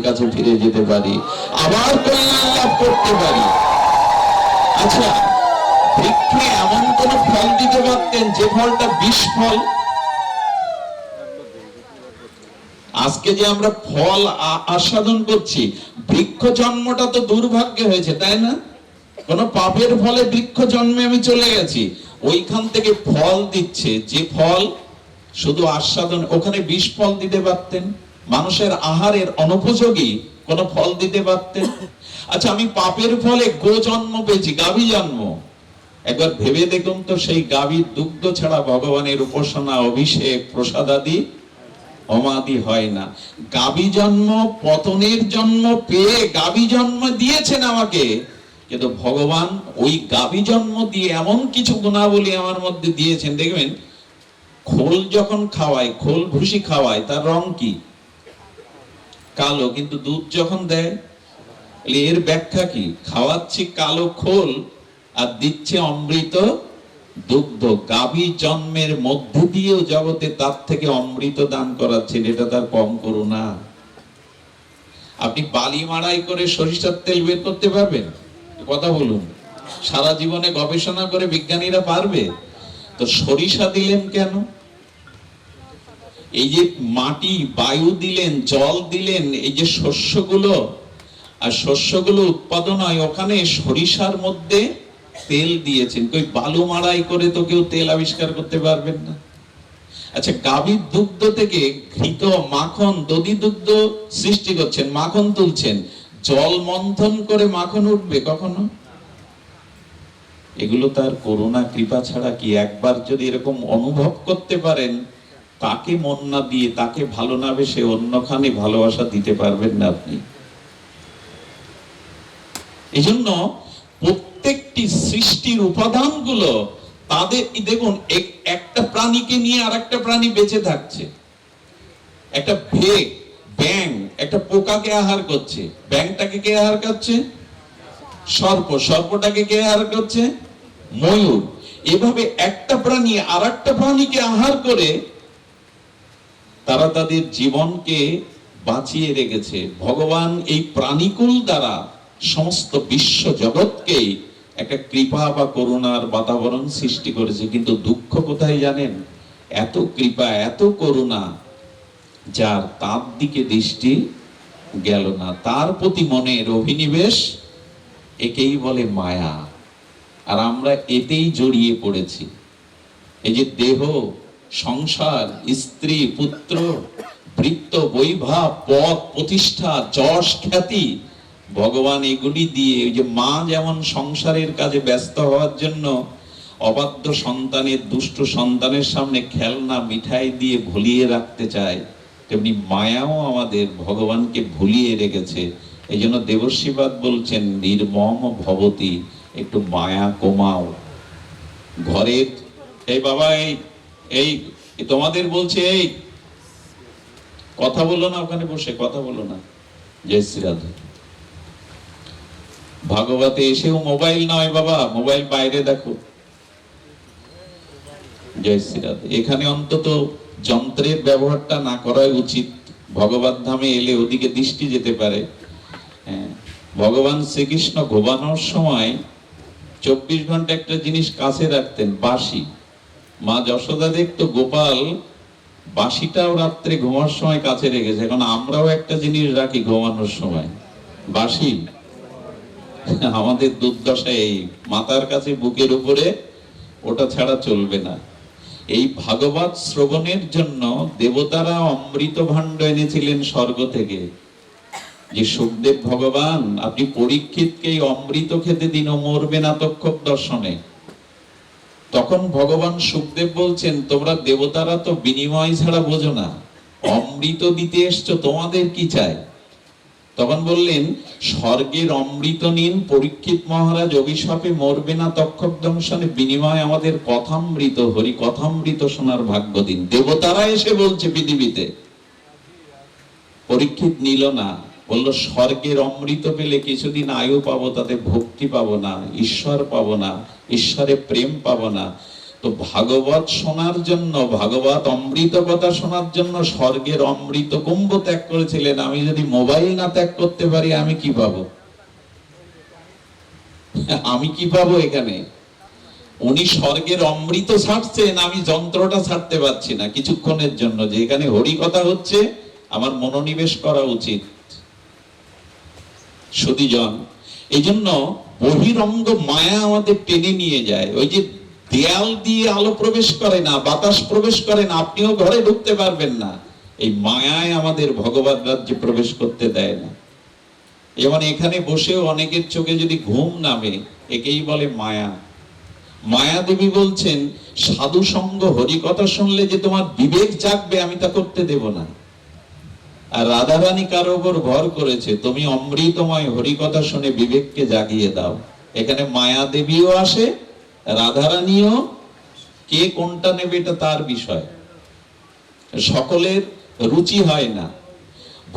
কাছে ফিরে যেতে পারি, আবার কল্যাণ লাভ করতে পারি। আচ্ছা, বৃক্ষে এমন কোন ফল দিতে পারতেন যে ফলটা বিষ ফল? আজকে যে আমরা ফল আস্বাদন করছি, বৃক্ষ জন্মটা তো দুর্ভাগ্য হয়েছে, তাই না? কোন পাপের ফলে বৃক্ষ জন্মে আমি চলে গেছি, ওইখান থেকে ফল দিচ্ছে যে ফল শুধু আস্বাদন, ওখানে বিষ ফল দিতে পারতেন, মানুষের আহারের অনুপযোগী কোন ফল দিতে পারতেন। আচ্ছা, আমি পাপের ফলে গো জন্ম পেয়েছি, গাভী জন্ম, একবার ভেবে দেখুন তো, সেই গাভীর দুগ্ধ ছাড়া ভগবানের উপাসনা, অভিষেক, প্রসাদাদি অমাদি হয় না। গাভী জন্ম, পতনের জন্ম পেয়ে গাভী জন্ম দিয়েছেন আমাকে, কিন্তু ভগবান ওই গাভী জন্ম দিয়ে এমন কিছু গুণাবলী আমার মধ্যে দিয়েছেন। দেখবেন, খোল যখন খাওয়ায়, খোল ভুসি খাওয়ায়, তার রং কি? কালো, কিন্তু দুধ যখন দেয়, এর ব্যাখ্যা কি? খাওয়াচ্ছি কালো খোল আর দিচ্ছে অমৃত দুগ্ধ। গাভী জন্মের মধ্যে দিয়েও জগতে তার থেকে অমৃত দান করাচ্ছেন, এটা তার কম করুণা। আপনি বালি মাড়াই করে সরিষার তেল বের করতে পারবেন? কথা বলুন, সারা জীবনে গবেষণা করে বিজ্ঞানীরা পারবে? তো সরিষা দিলেন কেন? এই যে মাটি, বায়ু দিলেন, জল দিলেন, এই যে শস্যগুলো, আর শস্যগুলো উৎপাদন হয়, ওখানে সরিষার মধ্যে তেল দিয়েছেন। কই বালু মাড়াই করে তো কেউ তেল আবিষ্কার করতে পারবেন না। আচ্ছা, গাভীর দুগ্ধ থেকে ঘৃত, মাখন, দধি দুগ্ধ সৃষ্টি করছেন, মাখন তুলছেন, জল মন্থন করে মাখন উঠবে কখনো? এগুলো তার করুণা কৃপা ছাড়া কি? একবার যদি এরকম অনুভব করতে পারেন, তাকে মন না দিয়ে, তাকে ভালো না বেসে অন্যখানে ভালোবাসা দিতে পারবেন না আপনি। এই জন্য প্রত্যেকটি সৃষ্টির উপাদানগুলো তাদের, দেখুন, একটা প্রাণীকে নিয়ে আর একটা প্রাণী বেঁচে থাকছে। একটা ব্যাঙ একটা পোকাকে আহার করছে, ব্যাঙটাকে কে আহার করছে? সর্প, সর্পটাকে কে আহার করছে? ময়ূর। এভাবে একটা প্রাণী আর একটা প্রাণীকে আহার করে তারা তাদের জীবনকে বাঁচিয়ে রেখেছে। ভগবান এই প্রাণীকুল দ্বারা সমস্ত বিশ্ব জগৎকে একটা কৃপা বা করুণার বাতাবরণ সৃষ্টি করেছে। কিন্তু দুঃখ কোথায় জানেন? এত কৃপা, এত করুণা, যার তার দিকে দৃষ্টি গেল না, তার প্রতি মনের অভিনিবেশ, একেই বলে মায়া। আর আমরা এতেই জড়িয়ে পড়েছি। এই যে দেহ, সংসার, স্ত্রী, পুত্র, বৃত্ত, বৈভব, পদ, প্রতিষ্ঠা, যশ, খ্যাতি, ভগবান এগুলি দিয়ে, ওই যে মা যেমন সংসারের কাজে ব্যস্ত হওয়ার জন্য অবাধ্য সন্তানের, দুষ্ট সন্তানের সামনে খেলনা, মিঠাই দিয়ে ভুলিয়ে রাখতে চায়, তেমনি মায়াও আমাদের ভগবানকে ভুলিয়ে রেখেছে। এই জন্য দেবশ্রীপাদ বলছেন, নির্মম ভবতি, একটু মায়া কমাও। ঘরের, এই বাবা, এই তোমাদের বলছে, এই কথা বলো না, ওখানে বসে কথা বলো না। জয় শ্রী রাধে। ভাগবতে এসেও মোবাইল নয় বাবা, মোবাইল বাইরে দেখো। জয় শ্রী রাধে। এখানে অন্তত যন্ত্রের ব্যবহারটা না করাই উচিত। ভগবত ধামে এলে ওদিকে দৃষ্টি যেতে পারে। ভগবান শ্রীকৃষ্ণ ঘুমানোর সময় 24 ঘন্টা একটা জিনিস কাছে রাখতেন, বাঁশি। মা যশোদা দেখতো গোপাল বাঁশিটাও রাত্রে ঘুমার সময় কাছে রেখেছে। এখন আমরাও একটা জিনিস রাখি ঘুমানোর সময়, বাঁশি। আমাদের দুর্দশা এই, মাথার কাছে, বুকের উপরে, ওটা ছাড়া চলবে না। এই ভাগবত শ্রবণের জন্য দেবতারা অমৃত ভাণ্ড এনেছিলেন স্বর্গ থেকে। যে সুখদেব ভগবান, আপনি পরীক্ষিতকে অমৃত খেতে দিন, ও মরবে না তক্ষক দর্শনে। তখন ভগবান সুখদেব বলছেন, তোমরা দেবতারা তো বিনিময় ছাড়া বোঝো না, অমৃত দিতে এসছো, তোমাদের কি চাই? তখন বললেন, স্বর্গের অমৃত নিন, পরীক্ষিত মহারাজ অভিশাপে মরবে না তক্ষক দংশনে, বিনিময় আমাদের কথামৃত, হরি কথামৃত শোনার ভাগ্য দিন। দেবতারা এসে বলছে পৃথিবীতে, পরীক্ষিত নিল না, বলল স্বর্গের অমৃত পেলে কিছুদিন আয়ু পাবো, তাতে ভক্তি পাবো না, ঈশ্বর পাবো না, ঈশ্বরে প্রেম পাবো না। তো ভাগবত শোনার জন্য, ভাগবত অমৃত কথা শোনার জন্য স্বর্গের অমৃত কুম্ভ ত্যাগ করেছিলেন। আমি যদি মোবাইল না ত্যাগ করতে পারি আমি কি পাবো? আমি কি পাবো এখানে? উনি স্বর্গের অমৃত ছাড়ছেন, আমি যন্ত্রটা ছাড়তে পারছি না কিছুক্ষণের জন্য, যে এখানে হরি কথা হচ্ছে, আমার মনোনিবেশ করা উচিত। সুধীজন, এই জন্য বহিরঙ্গ মায়া আমাদের টেনে নিয়ে যায়। ওই যে দেয়াল দিয়ে আলো প্রবেশ করে না, বাতাস প্রবেশ করে না, আপনিও ঘরে ঢুকতে পারবেন না। এই মায়ায় আমাদের ভগবত রাজ্যে প্রবেশ করতে দেয় না। যেমন এখানে বসেও অনেকের চোখে যদি ঘুম নামে, একেই বলে মায়া। মায়া দেবী বলছেন, সাধু সঙ্গ হরি কথা শুনলে যে তোমার বিবেক জাগবে, আমি তা করতে দেব না। আর রাধারানী কার উপর ভর করেছে, তুমি অমৃতময় হরি কথা শুনে বিবেককে জাগিয়ে দাও। এখানে মায়া দেবীও আসে, রাধারানীও। কে কোনটা নেবে এটা তার বিষয়, সকলের রুচি হয় না।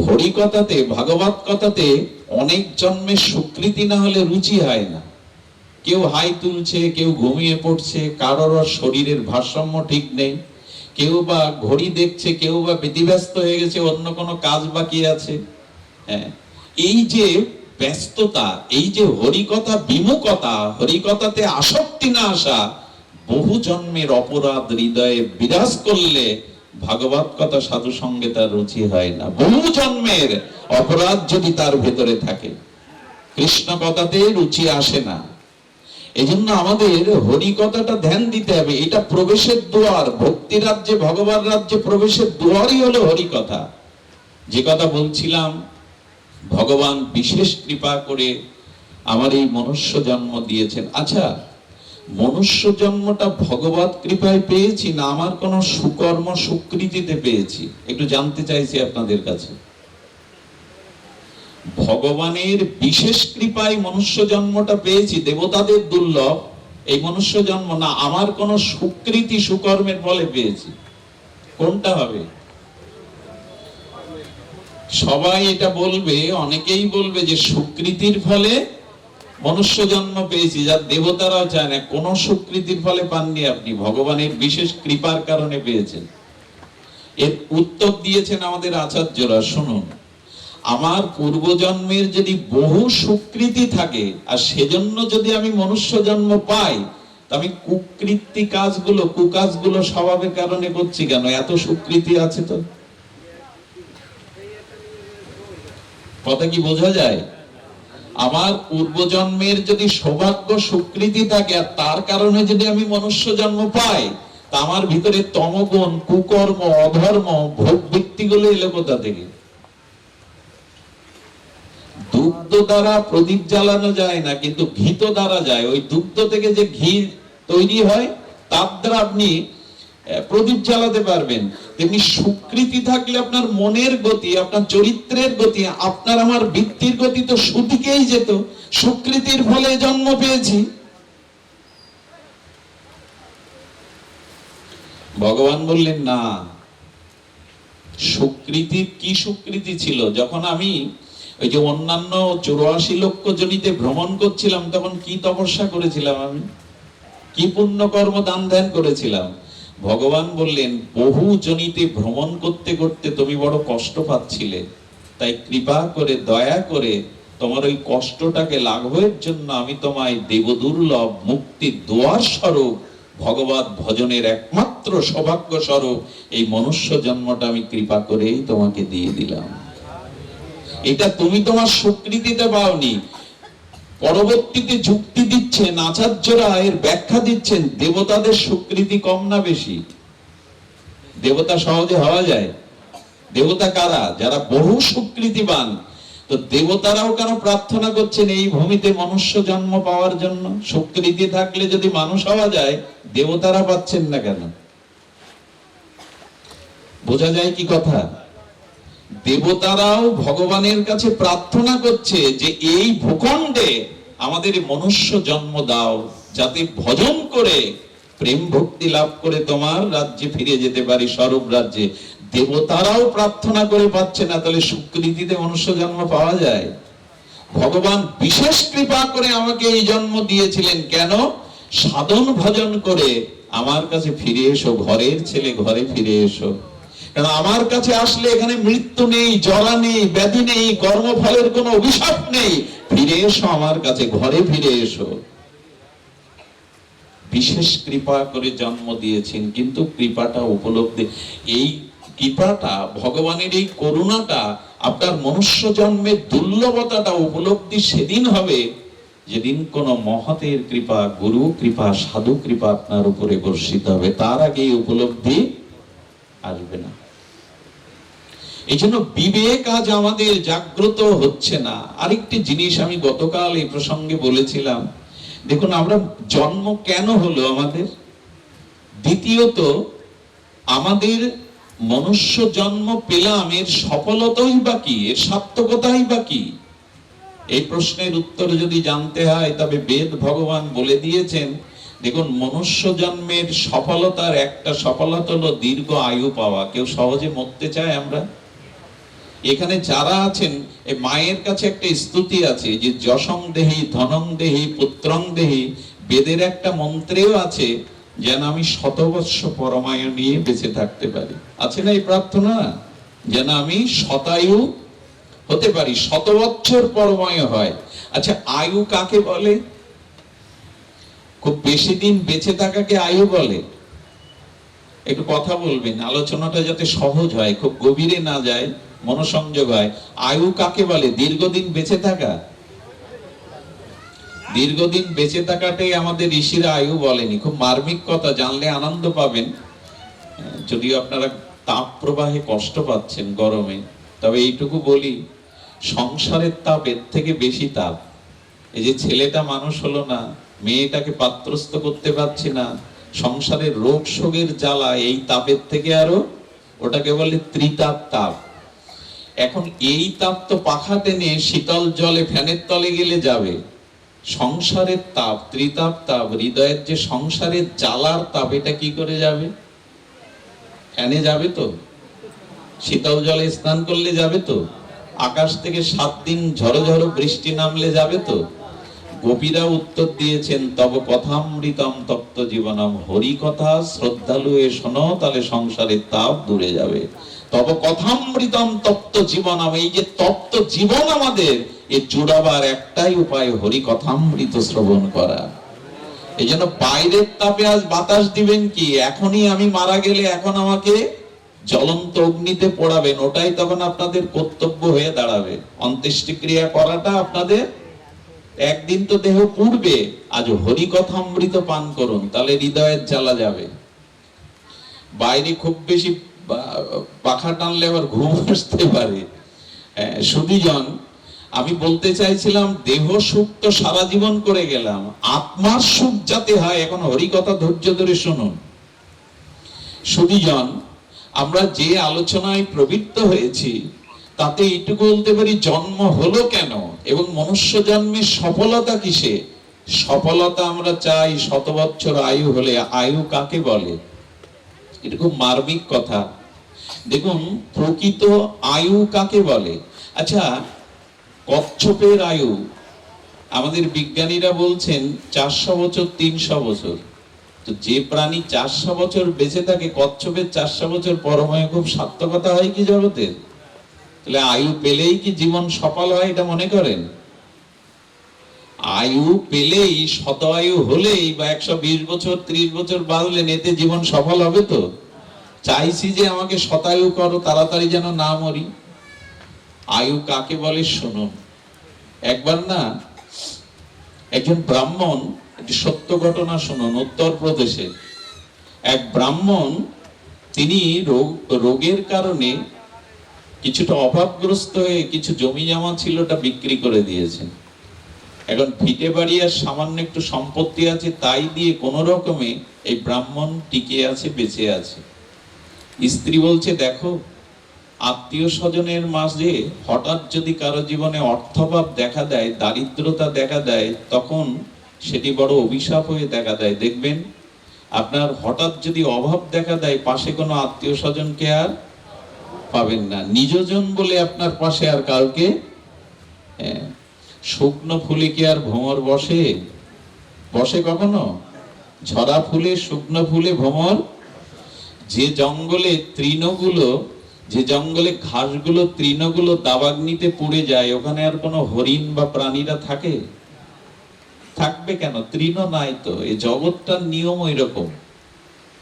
হরি কথাতে, ভাগবত কথাতে অনেক জন্মের স্বীকৃতি না হলে রুচি হয় না। কেউ হাই তুলছে, কেউ ঘুমিয়ে পড়ছে, কারোর শরীরের ভারসাম্য ঠিক নেই, কেউ বা ঘড়ি দেখছে, কেউ বা ব্যতিব্যস্ত হয়ে গেছে, অন্য কোনো কাজ বাকি আছে। হ্যাঁ, এই যে ব্যস্ততা, এই যে হরিকথা বিমুখতা, হরিকথাতে আসক্তি না আসা, বহু জন্মের অপরাধ হৃদয়ে বিরাজ করলে ভাগবত কথা সাধু সঙ্গে তার রুচি হয় না। বহু জন্মের অপরাধ যদি তার ভেতরে থাকে, কৃষ্ণ কথাতে রুচি আসে না। এই জন্য আমাদের হরি কথাটা ধ্যান দিতে হবে। এটা প্রবেশের দুয়ার, ভক্তি রাজ্যে, ভগবান রাজ্যে প্রবেশের দুয়ারই হলো হরি কথা। যে কথা বলছিলাম, ভগবান বিশেষ কৃপা করে আমার এই মনুষ্য জন্ম দিয়েছেন। আচ্ছা, মনুষ্য জন্মটা ভগবত কৃপায় পেয়েছি না আমার কোন সুকর্ম সুকৃতিতে পেয়েছি? একটু জানতে চাইছি আপনাদের কাছে। ভগবানের বিশেষ কৃপায় মনুষ্য জন্মটা পেয়েছি, দেবতাদের দুর্লভ এই মনুষ্য জন্ম, না আমার কোন সুকৃতি সুকর্মের ফলে পেয়েছি? কোনটা হবে? সবাই এটা বলবে, অনেকেই বলবে যে সুকৃতির ফলে মনুষ্য জন্ম পেয়েছি, যার দেবতারাও চায় না। কোন সুকৃতির ফলে পাননি আপনি, ভগবানের বিশেষ কৃপার কারণে পেয়েছেন। এর উত্তর দিয়েছেন আমাদের আচার্যরা। শুনুন, আমার পূর্বজন্মের যদি বহু সুকৃতি থাকে, আর সেজন্য যদি আমি মনুষ্য জন্ম পাই, আমি কুকৃতি কাজগুলো, কুকাজগুলো স্বভাবের কারণে করছি কেন? এত সুকৃতি আছে তো। কথা কি বোঝা যায়? আমার পূর্বজন্মের যদি সৌভাগ্য সুকৃতি থাকে, আর তার কারণে যদি আমি মনুষ্য জন্ম পাই, তা আমার ভিতরে তমগুণ, কুকর্ম, অধর্ম, ভোগ বৃত্তিগুলো এলো কোথা থেকে? দুগ্ধ দ্বারা প্রদীপ জ্বালানো যায় না, কিন্তু ঘিত দ্বারা যায়। ওই দুগ্ধ থেকে যে ঘি তৈরি হয়, তার দ্বারা আপনি প্রদীপ জ্বালাতে পারবেন। তেমনি সুকৃতি থাকলে আপনার মনের গতি, আপনার চরিত্রের গতি, আপনার আমার বৃত্তির গতি তো সুদিকেই যেত। সুকৃতির ফলে জন্ম পেয়েছি। ভগবান বললেন না, সুকৃতি কি সুকৃতি ছিল? যখন আমি ওই যে অন্যান্য 84 লক্ষ জনিতে ভ্রমণ করছিলাম, তখন কি তপস্যা করেছিলাম আমি, কি পুণ্য কর্ম দান ধ্যান করেছিলাম। ভগবান বললেন, বহু জনিতে ভ্রমণ করতে করতে তুমি বড় কষ্ট পাচ্ছিলে, তাই কৃপা করে, দয়া করে তোমার ওই কষ্টটাকে লাঘবের জন্য আমি তোমায় দেবদুর্লভ মুক্তির দুয়ার স্বরূপ, ভগবত ভজনের একমাত্র সৌভাগ্য স্বরূপ এই মনুষ্য জন্মটা আমি কৃপা করেই তোমাকে দিয়ে দিলাম। এটা তুমি তোমার স্বীকৃতিতে পাওনি। পরবর্তীতে যুক্তি দিচ্ছেন আচার্যরা, এর ব্যাখ্যা দিচ্ছেন, দেবতাদের স্বীকৃতি কম না বেশি? দেবতা সহজে হওয়া যায়? দেবতা কারা? যারা বহু স্বীকৃতিবান। তো দেবতারাও কেন প্রার্থনা করছেন এই ভূমিতে মনুষ্য জন্ম পাওয়ার জন্য? স্বীকৃতি থাকলে যদি মানুষ হওয়া যায়, দেবতারা পাচ্ছেন না কেন? বোঝা যায় কি কথা? দেবতারাও ভগবানের কাছে প্রার্থনা করছে যে এই ভূখণ্ডে আমাদের মনুষ্য জন্ম দাও, যাতে ভজন করে প্রেম ভক্তি লাভ করে তোমার রাজ্যে ফিরে যেতে পারি, স্বরূপ রাজ্যে। দেবতারাও প্রার্থনা করে পাচ্ছে না, তাহলে স্বীকৃতিতে মনুষ্য জন্ম পাওয়া যায়? ভগবান বিশেষ কৃপা করে আমাকে এই জন্ম দিয়েছিলেন। কেন? সাধন ভজন করে আমার কাছে ফিরে এসো, ঘরের ছেলে ঘরে ফিরে এসো। কারণ আমার কাছে আসলে এখানে মৃত্যু নেই, জরা নেই, ব্যাধি নেই, কর্মফলের কোনো অভিশাপ নেই। ফিরে এসো আমার কাছে, ঘরে ফিরে এসো। বিশেষ কৃপা করে জন্ম দিয়েছেন, কিন্তু কৃপাটা উপলব্ধি, এই কৃপাটা, ভগবানের এই করুণাটা, আপনার মনুষ্য জন্মের দুর্লভতাটা উপলব্ধি সেদিন হবে যেদিন কোন মহতের কৃপা, গুরু কৃপা, সাধু কৃপা আপনার উপরে বর্ষিত হবে। তার আগে এই উপলব্ধি আসবে না। এই জন্য বিবেক আজ আমাদের জাগ্রত হচ্ছে না। আরেকটি জিনিস আমি গতকাল এই প্রসঙ্গে বলেছিলাম, দেখুন আমরা জন্ম কেন হলো আমাদের, দ্বিতীয়ত আমাদের মনুষ্য জন্ম পেলাম, এর সফলতাই বা কি, এর সার্থকতাই বা কি? এই প্রশ্নের উত্তর যদি জানতে হয় তবে বেদ ভগবান বলে দিয়েছেন, দেখুন মনুষ্য জন্মের সফলতার একটা সফলতা হলো দীর্ঘ আয়ু পাওয়া। কেউ সহজে মরতে চায় আমরা? এখানে যারা আছেন, মায়ের কাছে একটা স্তুতি আছে যে যশং দেহি ধনং দেহি পুত্রং দেহি। বেদের একটা মন্ত্রেও আছে, যেন আমি শতবৎস পরমায়ু নিয়ে বেঁচে থাকতে পারি। আছে না এই প্রার্থনা? যেন আমি শতায়ু হতে পারি, শতবৎসর পরমায়ু হয়। আচ্ছা, আয়ু কাকে বলে? খুব বেশি দিন বেঁচে থাকাকে আয়ু বলে? একটু কথা বলবেন, আলোচনাটা যাতে সহজ হয়, খুব গভীরে না যায়, মনোসংযোগ হয়। আয়ু কাকে বলে? দীর্ঘদিন বেঁচে থাকা। দীর্ঘদিন বেঁচে থাকাটাই আমাদের ঋষিরা আয়ু বলেনি। খুব মার্মিক কথা, জানলে আনন্দ পাবেন। যদিও আপনারা তাপ প্রবাহে কষ্ট পাচ্ছেন গরমে, তবে এইটুকু বলি, সংসারের তাপ এর থেকে বেশি তাপ। এই যে ছেলেটা মানুষ হলো না, মেয়েটাকে পাত্রস্থ করতে পারছি না, সংসারের রোগ শোকের জ্বালা, এই তাপের থেকে আরো, ওটাকে বলে ত্রিতাপ তাপ। এখন এই তাপ তো পাখা টেনে শীতল জলে ফ্যানের তলে গেলে যাবে। সংসারের তাপ, ত্রিতাপ তাপ, হৃদয়ের যে সংসারের জ্বালার তাপ, এটা কি করে যাবে? ফ্যানে যাবে তো? শীতল জলে স্নান করলে যাবে তো? আকাশ থেকে 7 দিন ঝড়ো ঝড়ো বৃষ্টি নামলে যাবে তো? গোপীরা উত্তর দিয়েছেন, তব কথামৃতম তপ্ত জীবনম। হরি কথা শ্রদ্ধালু এ শোনো, তাহলে সংসারের তাপ দূরে যাবে। তব কথামৃতম তপ্ত জীবনম, এই যে তপ্ত জীবন আমাদের, এ জোড়াবার একটাই উপায়, হরি কথামৃত শ্রবণ করা। এই জন্য বাইরের তাপে আজ বাতাস দিবেন কি? এখনই আমি মারা গেলে এখন আমাকে জ্বলন্ত অগ্নিতে পোড়াবেন, ওটাই তখন আপনাদের কর্তব্য হয়ে দাঁড়াবে। অন্ত্যেষ্টিক্রিয়া করাটা আপনাদের, একদিন তো দেহ পুড়বে। আজ হরি কথামৃত পান করুন, তাহলে হৃদয়ের জ্বালা যাবে। বাইরে খুব বেশি পাখা টানলে আবার ঘুম আসতে পারে। সুধীজন, আমি বলতে চাইছিলাম, দেহ সুখ তো সারা জীবন করে গেলাম, আত্মার সুখ যাতে হয়, এখন হরি কথা ধৈর্য ধরে শুনুন। সুধীজন, আমরা যে আলোচনায় প্রবৃত্ত হয়েছি তাতে এইটুকু বলতে পারি, জন্ম হলো কেন এবং মনুষ্য জন্মের সফলতা কিসে? সফলতা আমরা চাই শত বছর আয়ু হলে। আয়ু কাকে বলে? এটা খুব মার্মিক কথা। দেখুন, প্রকৃত আয়ু কাকে বলে? আচ্ছা, কচ্ছপের আয়ু, আমাদের বিজ্ঞানীরা বলছেন 400 বছর, 300 বছর। তো যে প্রাণী 400 বছর বেঁচে থাকে, কচ্ছপের 400 বছর পরমায়ু খুব সার্থকতা হয় কি জগতের? তাহলে আয়ু পেলেই কি জীবন সফল হয় এটা মনে করেন? আয়ু পেলেই, শত আয়ু হলেই বা 120 বছর 30 বছর বাঁচলে এতে জীবন সফল হবে তো? চাইছি যে আমাকে শতায়ু করো, তাড়াতাড়ি যেন না মরি। আয়ু কাকে বলে শুনুন। একবার না একজন ব্রাহ্মণ, একটি সত্য ঘটনা শুনুন। উত্তরপ্রদেশে এক ব্রাহ্মণ, তিনি রোগের কারণে কিছুটা অভাবগ্রস্ত হয়ে কিছু জমি জমা ছিল, ওটা বিক্রি করে দিয়েছেন। এখন ভিটে বাড়ি আর সামান্য একটু সম্পত্তি আছে, তাই দিয়ে কোন রকমে এই ব্রাহ্মণ টিকে আছে, বেঁচে আছে। স্ত্রী বলছে, দেখো, আত্মীয় স্বজনের মাঝে হঠাৎ যদি কারো জীবনে অর্থভাব দেখা দেয়, দারিদ্রতা দেখা দেয়, তখন সেটি বড় অভিশাপ হয়ে দেখা দেয়। দেখবেন, আপনার হঠাৎ যদি অভাব দেখা দেয়, পাশে কোনো আত্মীয় স্বজনকে আর পাবেন না। নিজজন বলে আপনার পাশে আর কাউকে। শুকনো ফুলে কি আর ভ্রমর বসে? বসে কখনো? ঝরা ফুলে শুকনো ফুলে ভ্রমর। যে জঙ্গলে তৃণগুলো, যে জঙ্গলে ঘাসগুলো তৃণগুলো দাবাগ্নিতে পুড়ে যায়, ওখানে আর কোনো হরিণ বা প্রাণীরা থাকে? থাকবে কেন? তৃণ নাই তো। এই জগৎটার নিয়ম ওই রকম।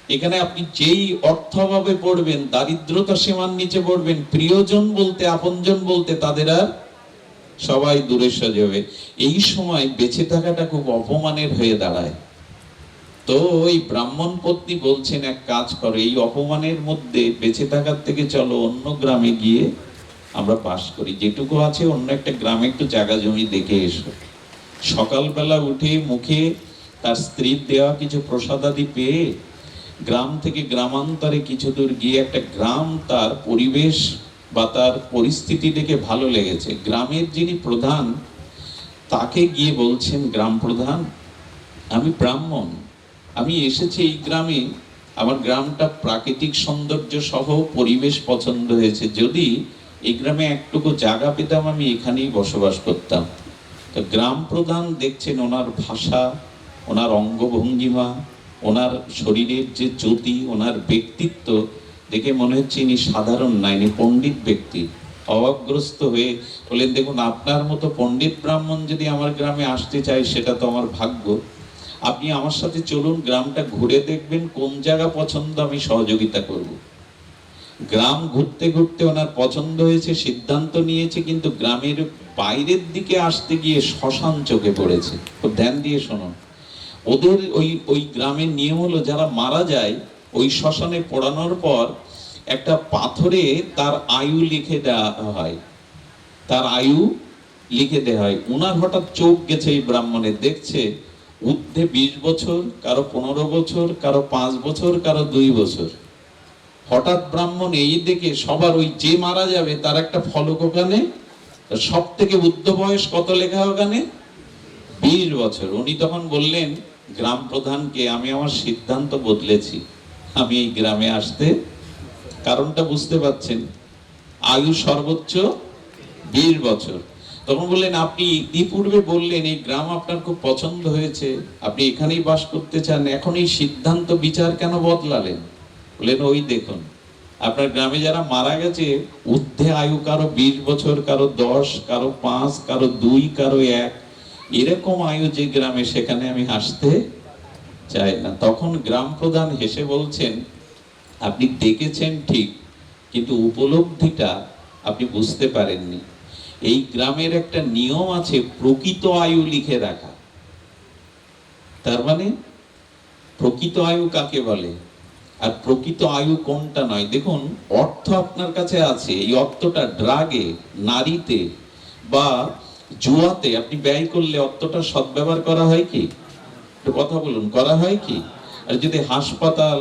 এখানে আপনি যেই অর্থভাবে পড়বেন, দারিদ্রতা সীমার নিচে পড়বেন, প্রিয়জন বলতে, আপনজন বলতে তাদের আর সবাই দূরে সরে যাবে। এই সময় বেঁচে থাকাটা খুব অপমানের হয়ে দাঁড়ায়। তো ওই ব্রাহ্মণ পত্নী বলছেন, এক কাজ করো, এই অপমানের মধ্যে বেঁচে থাকার থেকে চলো অন্য গ্রামে গিয়ে আমরা বাস করি, যেটুকু আছে অন্য একটা গ্রামে একটু জায়গা জমি দেখে এসো। সকালবেলা উঠে মুখে তার স্ত্রীর দেওয়া কিছু প্রসাদাদি পেয়ে গ্রাম থেকে গ্রামান্তরে কিছু দূর গিয়ে একটা গ্রাম, তার পরিবেশ বা তার পরিস্থিতি দেখে ভালো লেগেছে। গ্রামের যিনি প্রধান তাকে গিয়ে বলছেন, গ্রাম প্রধান, আমি ব্রাহ্মণ, আমি এসেছি এই গ্রামে, আমার গ্রামটা প্রাকৃতিক সৌন্দর্য সহ পরিবেশ পছন্দ হয়েছে, যদি এই গ্রামে একটুকু জায়গা পেতাম আমি এখানেই বসবাস করতাম। তো গ্রাম প্রধান দেখছেন ওনার ভাষা, ওনার অঙ্গভঙ্গিমা, ওনার শরীরের যে জ্যোতি, ওনার ব্যক্তিত্ব দেখে মনে হচ্ছে ইনি সাধারণ না, ইনি পণ্ডিত ব্যক্তি। অভাবগ্রস্ত হয়ে বলেন, দেখুন আপনার মতো পণ্ডিত ব্রাহ্মণ যদি আমার গ্রামে আসতে চায় সেটা তো আমার ভাগ্য। আপনি আমার সাথে চলুন, গ্রামটা ঘুরে দেখবেন, কোন জায়গা পছন্দ আমি সহযোগিতা করব। গ্রাম ঘুরতে ঘুরতে ওনার পছন্দ হয়েছে, সিদ্ধান্ত নিয়েছে, কিন্তু গ্রামের বাইরের দিকে আসতে গিয়ে শ্মশান চোখে পড়েছে। খুব ধ্যান দিয়ে শুনুন। ওদের ওই গ্রামের নিয়ম হলো, যারা মারা যায় ওই শ্মশানে পোড়ানোর পর একটা পাথরে তার আয়ু লিখে দেওয়া হয়, তার আয়ু লিখে দেওয়া হয়। উনার হঠাৎ চোখ গেছে এই ব্রাহ্মণের, দেখছে ঊর্ধ্বে 20 বছর, কারো 15 বছর, কারো 5 বছর, কারো 2 বছর। হঠাৎ ব্রাহ্মণ এই দেখে সবার ওই যে মারা যাবে তার একটা ফলক ওখানে, সব থেকে বুদ্ধ বয়স কত লেখা ওখানে? 20 বছর। উনি তখন বললেন গ্রাম প্রধানকে, আমি আমার সিদ্ধান্ত বদলেছি, আমি এই গ্রামে আসতে, কারণটা বুঝতে পাচ্ছেন, আয়ু সর্বোচ্চ 20 বছর। তখন বললেন, আপনি ইতিপূর্বে বললেন এই গ্রাম আপনার খুব পছন্দ হয়েছে, আপনি এখানেই বাস করতে চান, এখন এই সিদ্ধান্ত বিচার কেন বদলালেন? বললেন, ওই দেখুন আপনার গ্রামে যারা মারা গেছে ঊর্ধ্বে আয়ু কারো 20 বছর, কারো 10, কারো 5, কারো 2, কারো 1, এরকম আয়ু যে গ্রামে, সেখানে আমি আসতে চাই না। তখন গ্রাম প্রধান হেসে বলছেন, আপনি দেখেছেন ঠিক, কিন্তু উপলব্ধিটা আপনি বুঝতে পারেননি। এই গ্রামের একটা নিয়ম আছে, প্রকৃত আয়ু লিখে রাখা। তার মানে প্রকৃত আয়ু কাকে বলে আর প্রকৃত আয়ু কোনটা নয়। দেখুন, অর্থ আপনার কাছে আছে, এই অর্থটা ড্রাগে, নারীতে বা জুয়াতে আপনি ব্যয় করলে অর্থটা সদ্ব্যবহার করা হয় কি? কথা বলুন, করা হয় কি? আর যদি হাসপাতাল,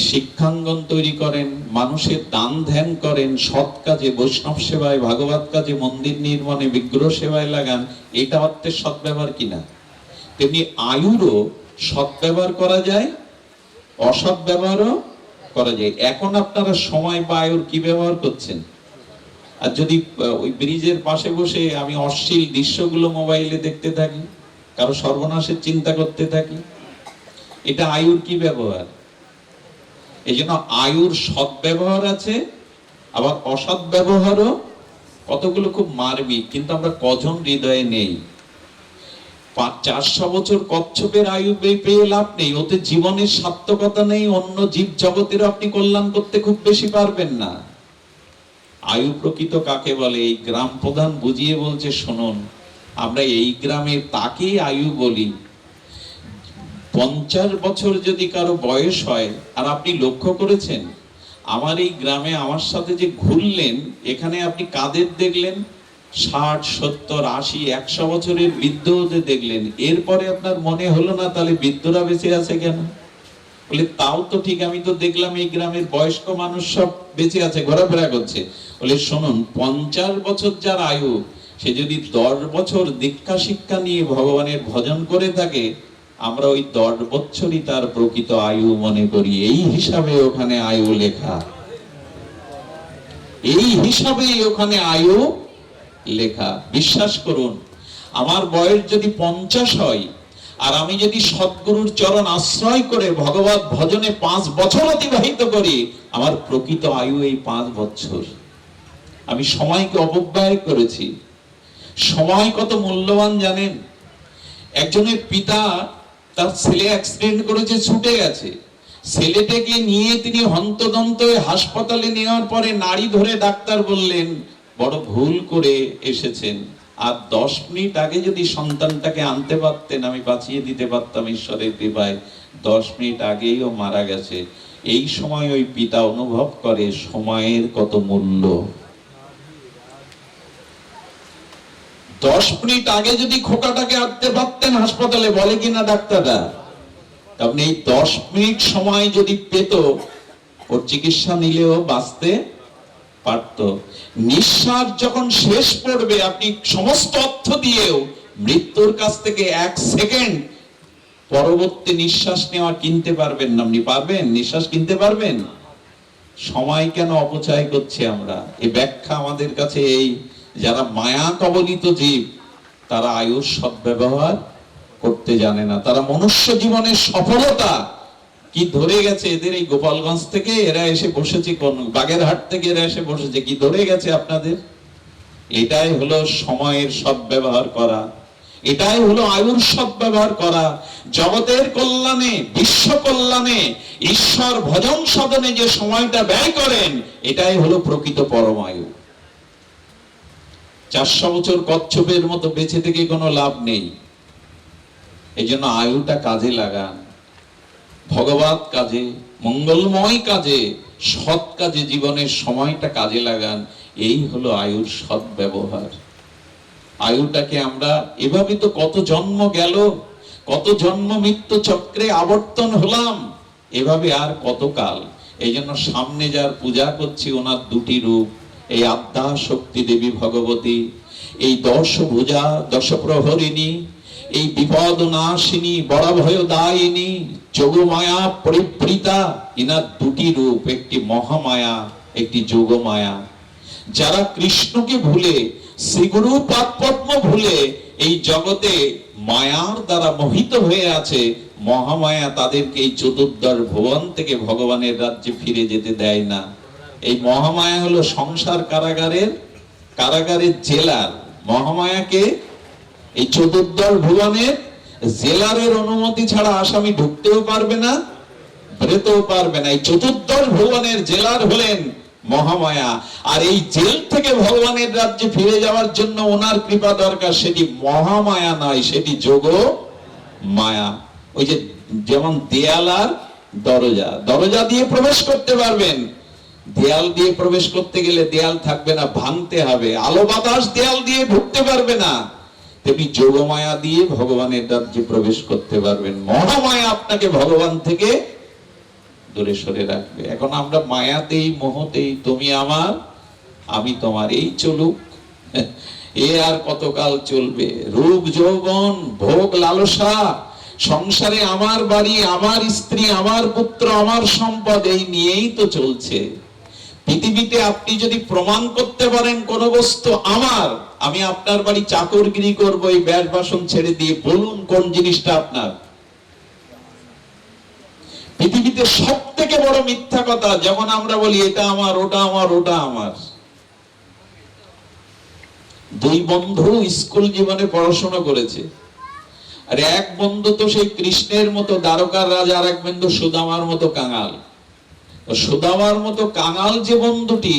শিক্ষাঙ্গন তৈরি করেন, মানুষের দান ধ্যান করেন, সৎ কাজে, বৈষ্ণব সেবায়, ভাগবত কাজে, মন্দির নির্মাণে, বিগ্রহ সেবায় লাগান, এটা অর্থের সদ্ব্যবহার কিনা? তেমনি আয়ুরও সদ্ব্যবহার করা যায়, অসৎ ব্যবহারও করা যায়। এখন আপনারা সময় বা আয়ুর কি ব্যবহার করছেন? আর যদি ওই ব্রিজের পাশে বসে আমি অশ্লীল দৃশ্যগুলো মোবাইলে দেখতে থাকি, কারো সর্বনাশের চিন্তা করতে থাকি, এটা আয়ুর কি ব্যবহার? এই জন্য আয়ুর সৎ ব্যবহার আছে, আবার অসৎ ব্যবহারও কতগুলো খুব মারবিক, কিন্তু আমরা কজন হৃদয়ে নেই। 400 বছর কচ্ছপের আয়ু পেয়ে লাভ নেই, ওতে জীবনের সার্থকতা নেই, অন্য জীব জগতের আপনি কল্যাণ করতে খুব বেশি পারবেন না। আয়ু প্রকৃত কাকে বলে এই গ্রাম প্রধান বুঝিয়ে বলছে, শুনুন, আমরা এই গ্রামে তাকে আয়ু বলি। 50 বছর যদি কারো বয়স হয়, আর আপনি লক্ষ্য করেছেন আমার এই গ্রামে আমার সাথে যে ঘুরলেন, এখানে আপনি কাদের দেখলেন? 60, 70, 80, 100 বছরের বৃদ্ধদের দেখলেন। এরপরে আপনার মনে হলো না তাহলে বৃদ্ধরা বেঁচে আছে কেন? বলে, তাও তো ঠিক, আমি তো দেখলাম এই গ্রামের বয়স্ক মানুষ সব বেঁচে আছে, ঘোরাফেরা করছে। বলে, শুনুন, 50 বছর যার আয়ু, সে যদি 10 বছর দীক্ষা শিক্ষা নিয়ে ভগবানের ভজন করে থাকে, আমরা ওই 10 বছরই তার প্রকৃত আয়ু মনে করি। এই হিসাবে ওখানে আয়ু লেখা, এই হিসাবে ওখানে আয়ু লেখা। বিশ্বাস করুন, আমার বয়স যদি 50 হয় আর আমি যদি সদ্গুরুর চরণ আশ্রয় করে ভগবত ভজনে 5 বছর অতিবাহিত করি, আমার প্রকৃত আয়ু এই 5 বছর। আমি সময়কে অপব্যয় করেছি। সময় কত মূল্যবান জানেন? একজনের পিতা তার ছেলে অ্যাক্সিডেন্ট করেছে, ছুটে গেছে। ছেলেটাকে নিয়ে তিনি হন্তদন্ত হাসপাতালে নেওয়ার পরে নাড়ি ধরে ডাক্তার বললেন, বড় ভুল করে এসেছেন, আর 10 মিনিট আগে যদি সন্তানটাকে আনতে পারতেন আমি বাঁচিয়ে দিতে পারতাম ঈশ্বরের কৃপায়। 10 মিনিট আগেই ও মারা গেছে। এই সময় ওই পিতা অনুভব করে সময়ের কত মূল্য। 10 মিনিট আগে যদি খোকাটাকে আনতে পারতেন হাসপাতালে, বলে কিনা ডাক্তাররা, আপনি এই 10 মিনিট সময় যদি পেত, ওর চিকিৎসা নিলেও বাঁচতে পারত। নিঃশ্বাস যখন শেষ পড়বে, আপনি সমস্ত অর্থ দিয়েও মৃত্যুর কাছ থেকে 1 সেকেন্ড পরবর্তী নিঃশ্বাস নেওয়া কিনতে পারবেন না। আপনি পারবেন? নিঃশ্বাস কিনতে পারবেন? সময় কেন অপচয় করছি আমরা? এই ব্যাখ্যা আমাদের কাছে এই, যারা মায়া কবলিত জীব তারা আয়ুর সদ্ব্যবহার করতে জানে না। তারা মনুষ্য জীবনের সফলতা কি ধরে গেছে এদের এই গোপালগঞ্জ থেকে এরা এসে বসেছে, কোন বাগেরহাট থেকে এরা এসে বসেছে, কি ধরে গেছে আপনাদের? এটাই হলো সময়ের সদ্ব্যবহার করা, এটাই হলো আয়ুর সদ্ব্যবহার করা। জগতের কল্যাণে, বিশ্ব কল্যাণে, ঈশ্বর ভজন সাধনে যে সময়টা ব্যয় করেন, এটাই হলো প্রকৃত পরমায়ু। 400 বছর কচ্ছপের মতো বেঁচে থেকে কোনো লাভ নেই। এই জন্য আয়ুটা কাজে লাগান, ভগবত কাজে, মঙ্গলময় কাজে, সৎ কাজে জীবনের সময়টা কাজে লাগান। এই হলো আয়ুর সদ্ব্যবহার। আয়ুটাকে আমরা এভাবে তো কত জন্ম গেল, কত জন্ম মৃত্যু চক্রে আবর্তন হলাম, এভাবে আর কত কাল। এই জন্য সামনে যার পূজা করছি ওনার 2টি রূপ, এই আদ্যা শক্তি দেবী ভগবতী, এই 10 ভুজা 10 প্রহরিণী, এই বিপদ নাশিনী বরাভয় দায়িনী যোগমায়া পরিবৃতা, ইনার 2টি রূপ, একটি মহামায়া, একটি যোগমায়া। যারা কৃষ্ণকে ভুলে, শ্রীগুরু পাদপদ্ম ভুলে এই জগতে মায়ার দ্বারা মোহিত হয়ে আছে, মহামায়া তাদেরকে এই 14 ভুবন থেকে ভগবানের রাজ্যে ফিরে যেতে দেয় না। এই মহামায়া হলো সংসার কারাগারের জেলার। মহামায়াকে এই 14 ভুবনের জেলারের অনুমতি ছাড়া আসামি ঢুকতেও পারবে না, বেরোতেও পারবে না। এই 14 ভুবনের জেলার হলেন মহামায়া। আর এই জেল থেকে ভগবানের রাজ্যে ফিরে যাওয়ার জন্য ওনার কৃপা দরকার। সেটি মহামায়া নয়, সেটি যোগ মায়া। ওই যে যেমন দেয়াল আর দরজা, দরজা দিয়ে প্রবেশ করতে পারবেন, দেয়াল দিয়ে প্রবেশ করতে গেলে দেয়াল থাকবে না, ভাঙতে হবে। আলো বাতাস দেয়াল দিয়ে ঢুকতে পারবে না, তেমনি যোগমায়া দিয়ে ভগবানের রাজ্যে প্রবেশ করতে পারবেন। মহামায়া আপনাকে ভগবান থেকে দূরে সরে রাখবে। এখন আমরা মায়াতেই, মোহতেই, তুমি আমার আমি তোমার, এই চলুক। এ আর কতকাল চলবে? রূপ যৌবন, ভোগ লালসা, সংসারে আমার বাড়ি, আমার স্ত্রী, আমার পুত্র, আমার সম্পদ, এই নিয়েই তো চলছে। পৃথিবীতে আপনি যদি প্রমাণ করতে পারেন কোন বস্তু আমার, আমি আপনার বাড়ি চাকরগিরি করবো এই ব্যাস বাসন ছেড়ে দিয়ে, বলুন কোন জিনিসটা আপনার? পৃথিবীতে সব থেকে বড় মিথ্যা কথা, যেমন আমরা বলি এটা আমার, ওটা আমার, ওটা আমার। 2 বন্ধু স্কুল জীবনে পড়াশোনা করেছে, আর এক বন্ধু তো সেই কৃষ্ণের মতো দ্বারকার রাজা, আর এক বন্ধু সুদামার মতো কাঙাল। সুদামার মতো কাঙাল যে বন্ধুটি,